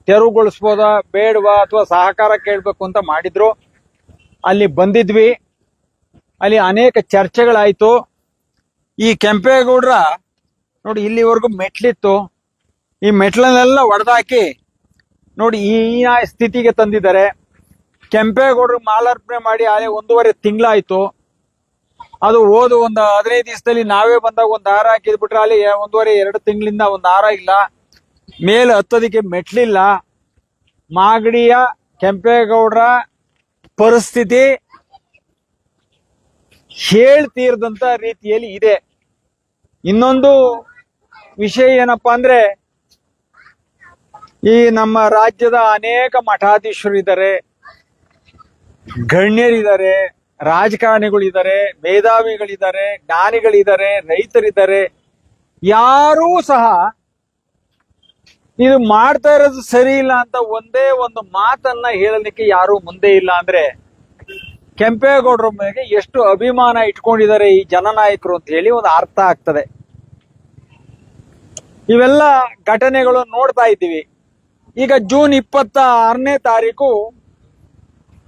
ತೆರವುಗೊಳಿಸ್ಬೋದಾ ಬೇಡವಾ ಅಥವಾ ಸಹಕಾರ ಕೇಳಬೇಕು ಅಂತ ಮಾಡಿದ್ರು. ಅಲ್ಲಿ ಬಂದಿದ್ವಿ. ಅಲ್ಲಿ ಅನೇಕ ಚರ್ಚೆಗಳಾಯ್ತು. ಈ ಕೆಂಪೇಗೌಡರ ನೋಡಿ ಇಲ್ಲಿವರೆಗೂ ಮೆಟ್ಲಿತ್ತು. ಈ ಮೆಟ್ಲನ್ನೆಲ್ಲ ಒಡೆದಾಕಿ ನೋಡಿ ಈ ಸ್ಥಿತಿಗೆ ತಂದಿದ್ದಾರೆ. ಕೆಂಪೇಗೌಡರು ಮಾಲಾರ್ಪಣೆ ಮಾಡಿ ಆಲೆ 1.5 ತಿಂಗಳಾಯ್ತು. ಅದು ಹೋದ ಒಂದು 15 ದಿವಸದಲ್ಲಿ ನಾವೇ ಬಂದಾಗ ಒಂದು ಹಾರ ಹಾಕಿದ್ಬಿಟ್ರೆ ಅಲ್ಲಿ 1.5-2 ತಿಂಗಳಿಂದ ಒಂದು ಹಾರ ಇಲ್ಲ. ಮೇಲೆ ಹತ್ತೋದಿಕ್ಕೆ ಮೆಟ್ಲಿಲ್ಲ. ಮಾಗಡಿಯ ಕೆಂಪೇಗೌಡರ ಪರಿಸ್ಥಿತಿ ಹೇಳ್ತೀರದಂತ ರೀತಿಯಲ್ಲಿ ಇದೆ. ಇನ್ನೊಂದು ವಿಷಯ ಏನಪ್ಪಾ ಅಂದ್ರೆ, ಈ ನಮ್ಮ ರಾಜ್ಯದ ಅನೇಕ ಮಠಾಧೀಶರಿದ್ದಾರೆ, ಗಣ್ಯರಿದ್ದಾರೆ, ರಾಜಕಾರಣಿಗಳಿದ್ದಾರೆ, ಮೇಧಾವಿಗಳಿದ್ದಾರೆ, ಜ್ಞಾನಿಗಳಿದ್ದಾರೆ, ರೈತರಿದ್ದಾರೆ. ಯಾರೂ ಸಹ ಇದು ಮಾಡ್ತಾ ಇರೋದು ಸರಿ ಇಲ್ಲ ಅಂತ ಒಂದೇ ಒಂದು ಮಾತನ್ನ ಹೇಳಲಿಕ್ಕೆ ಯಾರು ಮುಂದೆ ಇಲ್ಲ. ಅಂದ್ರೆ ಕೆಂಪೇಗೌಡರ ಮೇಲೆ ಎಷ್ಟು ಅಭಿಮಾನ ಇಟ್ಕೊಂಡಿದ್ದಾರೆ ಈ ಜನನಾಯಕರು ಅಂತ ಹೇಳಿ ಒಂದು ಅರ್ಥ ಆಗ್ತದೆ. ಇವೆಲ್ಲ ಘಟನೆಗಳು ನೋಡ್ತಾ ಇದ್ದೀವಿ. ಈಗ ಜೂನ್ 26ನೇ ತಾರೀಕು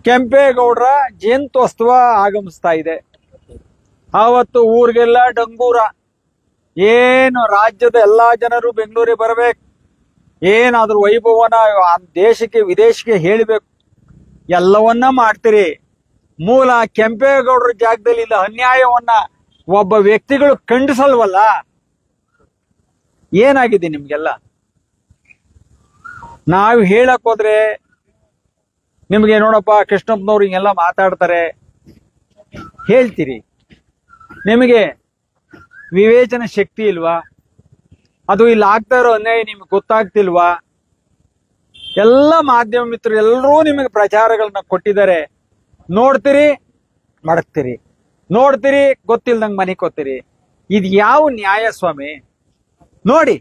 ಕೆಂಪೇಗೌಡರ ಜಯಂತ್ಯೋತ್ಸವ ಆಗಮಿಸ್ತಾ ಇದೆ. ಆವತ್ತು ಊರಿಗೆಲ್ಲ ಡಂಗೂರ. ಏನು ರಾಜ್ಯದ ಎಲ್ಲಾ ಜನರು ಬೆಂಗಳೂರಿಗೆ ಬರಬೇಕು, ಏನಾದ್ರೂ ವೈಭವನ ದೇಶಕ್ಕೆ ವಿದೇಶಕ್ಕೆ ಹೇಳಬೇಕು, ಎಲ್ಲವನ್ನ ಮಾಡ್ತೀರಿ. ಮೂಲ ಕೆಂಪೇಗೌಡರ ಜಾಗದಲ್ಲಿ ಇಲ್ಲ ಅನ್ಯಾಯವನ್ನ ಒಬ್ಬ ವ್ಯಕ್ತಿಗಳು ಖಂಡಿಸಲ್ವಲ್ಲ. ಏನಾಗಿದೆ ನಿಮ್ಗೆಲ್ಲ? ನಾವು ಹೇಳಕ್ ಹೋದ್ರೆ ನಿಮ್ಗೆ ನೋಡಪ್ಪ ಕೃಷ್ಣಪ್ಪನವ್ರು ಹಿಂಗೆಲ್ಲ ಮಾತಾಡ್ತಾರೆ ಹೇಳ್ತೀರಿ. ನಿಮಗೆ ವಿವೇಚನ ಶಕ್ತಿ ಇಲ್ವಾ? ಅದು ಇಲ್ಲಿ ಆಗ್ತಾ ಇರೋ ಅನ್ಯಾಯ ನಿಮ್ಗೆ ಗೊತ್ತಾಗ್ತಿಲ್ವಾ? ಎಲ್ಲ ಮಾಧ್ಯಮ ಮಿತ್ರರು ಎಲ್ಲರೂ ನಿಮಗೆ ಪ್ರಚಾರಗಳನ್ನ ಕೊಟ್ಟಿದ್ದಾರೆ. ನೋಡ್ತೀರಿ, ಮಡಗ್ತೀರಿ, ನೋಡ್ತೀರಿ, ಗೊತ್ತಿಲ್ದಂಗೆ ಮನೆ ಕೊತ್ತೀರಿ. ಇದು ಯಾವ ನ್ಯಾಯ ಸ್ವಾಮಿ? ನೋಡಿ,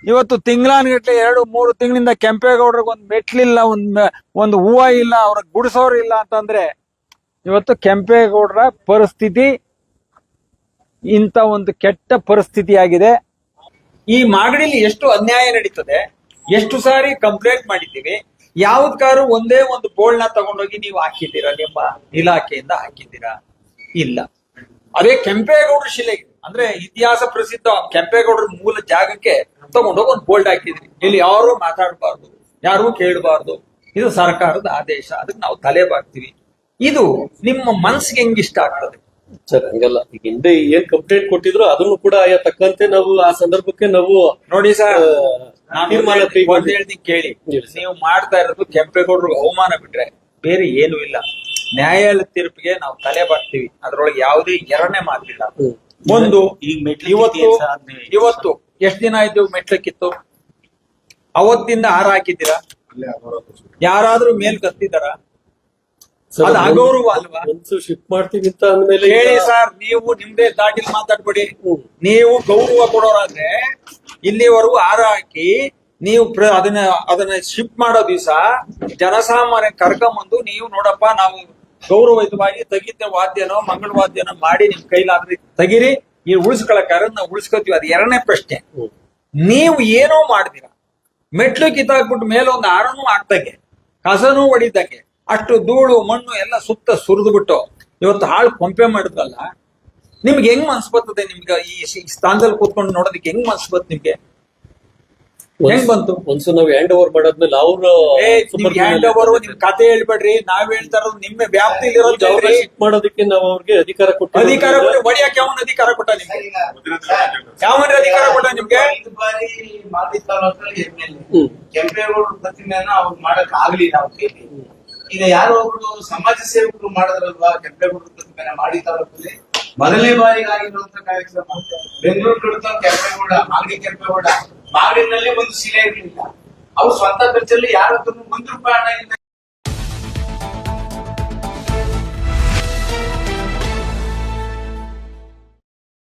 ಇವತ್ತು ತಿಂಗಳಾನ್ಗಟ್ಲೆ 2-3 ತಿಂಗಳಿಂದ ಕೆಂಪೇಗೌಡರಿಗೆ ಒಂದು ಮೆಟ್ಲಿಲ್ಲ, ಒಂದು ಹೂವ ಇಲ್ಲ, ಅವ್ರಿಗೆ ಗುಡಿಸೋರು ಇಲ್ಲ ಅಂತಂದ್ರೆ ಇವತ್ತು ಕೆಂಪೇಗೌಡರ ಪರಿಸ್ಥಿತಿ ಇಂಥ ಒಂದು ಕೆಟ್ಟ ಪರಿಸ್ಥಿತಿ ಆಗಿದೆ. ಈ ಮಾಗಡಿಲಿ ಎಷ್ಟು ಅನ್ಯಾಯ ನಡೀತದೆ, ಎಷ್ಟು ಸಾರಿ ಕಂಪ್ಲೇಂಟ್ ಮಾಡಿದ್ದೀವಿ. ಯಾವ್ದಕ್ಕಾರು ಒಂದೇ ಒಂದು ಬೋಲ್ಡ್ನ ತಗೊಂಡೋಗಿ ನೀವು ಹಾಕಿದ್ದೀರಾ? ನಿಮ್ಮ ಇಲಾಖೆಯಿಂದ ಹಾಕಿದ್ದೀರಾ? ಇಲ್ಲ. ಅದೇ ಕೆಂಪೇಗೌಡರ ಶಿಲೆಗೆ ಅಂದ್ರೆ ಇತಿಹಾಸ ಪ್ರಸಿದ್ಧ ಕೆಂಪೇಗೌಡರ ಮೂಲ ಜಾಗಕ್ಕೆ ತಗೊಂಡೋಗಿ ಒಂದು ಬೋಲ್ಡ್ ಹಾಕಿದ್ರಿ. ಇಲ್ಲಿ ಯಾರು ಮಾತಾಡಬಾರ್ದು, ಯಾರು ಕೇಳಬಾರ್ದು, ಇದು ಸರ್ಕಾರದ ಆದೇಶ, ಅದಕ್ಕೆ ನಾವು ತಲೆ ಬಾಗ್ತೀವಿ. ಇದು ನಿಮ್ಮ ಮನ್ಸಿಗೆ ಹೆಂಗ್ ಇಷ್ಟ ಆಗ್ತದೆ ಸರ್? ಹಂಗಲ್ಲ. ಈಗ ಹಿಂದೆ ಏನ್ ಕಂಪ್ಲೇಂಟ್ ಕೊಟ್ಟಿದ್ರು ಅದನ್ನು ಕೂಡ ಆಯಾ ತಕ್ಕಂತೆ ನಾವು ಆ ಸಂದರ್ಭಕ್ಕೆ ನಾವು ನೋಡಿ ಸರ್, ಹೇಳ್ತೀನಿ ಕೇಳಿ. ನೀವು ಮಾಡ್ತಾ ಇರೋದು ಕೆಂಪೇಗೌಡರು ಅವಮಾನ ಬಿಟ್ರೆ ಬೇರೆ ಏನು ಇಲ್ಲ. ನ್ಯಾಯಾಲಯ ತೀರ್ಪಿಗೆ ನಾವು ತಲೆ ಬಾಗ್ತೀವಿ, ಅದ್ರೊಳಗೆ ಯಾವುದೇ ಎರಡನೇ ಮಾತಿಲ್ಲ. ಒಂದು, ಇವತ್ತು ಎಷ್ಟ್ ದಿನ ಆಯ್ತು ಮೆಟ್ಲಕ್ಕಿತ್ತು? ಅವತ್ತಿಂದ ಹಾರ ಹಾಕಿದ್ದೀರಾ? ಯಾರಾದ್ರೂ ಮೇಲ್ ಕತ್ತಿದಾರ? ಅದು ಅಗೌರವ ಅಲ್ವಾ? ಶಿಫ್ಟ್ ಮಾಡ್ತೀವಿ ಅಂತ ಅಂದ್ಮೇಲೆ ಹೇಳಿ ಸರ್, ನೀವು ನಿಮ್ದೇ ದಾಟಿಲ್ ಮಾತಾಡ್ಬೇಡಿ. ನೀವು ಗೌರವ ಕೊಡೋರಾದ್ರೆ ಇಲ್ಲಿವರೆಗೂ ಹಾರ ಹಾಕಿ ನೀವು ಅದನ್ನ ಶಿಫ್ಟ್ ಮಾಡೋ ದಿವಸ ಜನಸಾಮಾನ್ಯ ಕರ್ಕೊಂಬಂದು ನೀವು ನೋಡಪ್ಪ ನಾವು ಗೌರವಯುತವಾಗಿ ತೆಗಿದ್ದ ವಾದ್ಯನೋ ಮಂಗಳ ವಾದ್ಯನೋ ಮಾಡಿ ನಿಮ್ ಕೈಲಾದ್ರೆ ತೆಗಿರಿ, ಈ ಉಳಿಸ್ಕೊಳಕ್ಕಾರ ನಾವು ಉಳಿಸ್ಕೊತೀವಿ. ಅದು ಎರಡನೇ ಪ್ರಶ್ನೆ. ನೀವು ಏನೋ ಮಾಡ್ತೀರ, ಮೆಟ್ಲು ಕಿತ್ತಾಕ್ಬಿಟ್ಟು ಮೇಲೆ ಒಂದು ಹಾರನೂ ಹಾಕ್ದಂಗೆ, ಕಸನೂ ಹೊಡಿದಂಗೆ, ಅಷ್ಟು ಧೂಳು ಮಣ್ಣು ಎಲ್ಲ ಸುತ್ತ ಸುರಿದು ಬಿಟ್ಟು ಇವತ್ತು ಹಾಳು ಕೊಂಪೆ ಮಾಡಿದ್ರಲ್ಲ, ನಿಮ್ಗೆ ಹೆಂಗ್ ಮನ್ಸ್ ಬರ್ತದೆ? ನಿಮ್ಗೆ ಈ ಸ್ಥಾನದಲ್ಲಿ ಕೂತ್ಕೊಂಡು ನೋಡೋದಕ್ಕೆ ಹೆಂಗ್ ಮನ್ಸ್ ಬರ್ತದೆ ನಿಮ್ಗೆ? ಹೆಂಗ್ ಬಂತು? ಒಂದ್ಸಲ ನಾವು ಹ್ಯಾಂಡ್ ಓವರ್ ಮಾಡಾದ್ಮೇಲೆ ಅವ್ರು ಹ್ಯಾಂಡ್ ಓವರ್ ನಿಮ್ ಕತೆ ಹೇಳ್ಬೇಡ್ರಿ. ನಾವ್ ಹೇಳ್ತಾ ಇರೋದು ನಿಮ್ಮ ವ್ಯಾಪ್ತಿಲಿ ಶಿಫ್ಟ್ ಮಾಡೋದಕ್ಕೆ ನಾವು ಅವ್ರಿಗೆ ಅಧಿಕಾರ ಕೊಟ್ಟು ಹೊಡಿಯಕ್ಕೆ ಯಾವನ್ ಅಧಿಕಾರ ಕೊಟ್ಟ ನಿಮ್ಗೆ? ಯಾವನ್ ಅಧಿಕಾರ ಕೊಟ್ಟ ನಿಮ್ಗೆ? ಕೆಂಪೇಗೌಡರ ಪ್ರತಿಮೆಯನ್ನ ಅವ್ರು ಮಾಡಕ್ ಆಗ್ಲಿಲ್ಲ ಅವ್ರ ಕೈಲಿ. ಈಗ ಯಾರೋ ಒಬ್ರು ಸಮಾಜ ಸೇವಕರು ಮಾಡಿದ್ರಲ್ವಾ ಕೆಂಪೇಗೌಡರ ಪ್ರತಿಮೆನ ಮಾಡಿ ತಾಲೂಕಲ್ಲಿ ಮೊದಲನೇ ಬಾರಿಗೆ ಆಗಿರುವಂತ ಕಾರ್ಯಕ್ರಮ. ಬೆಂಗಳೂರು ಕಡೆ ಕೆಂಪೇಗೌಡ, ಮಾಗಡಿ ಕೆಂಪೇಗೌಡ, ಮಾಗಡಿನಲ್ಲಿ ಒಂದು ಶಿಲೆ ಇರಲಿಲ್ಲ. ಅವ್ರು ಸ್ವಂತ ಖರ್ಚಲ್ಲಿ ಯಾರ ಹತ್ರ ₹1 ಹಣ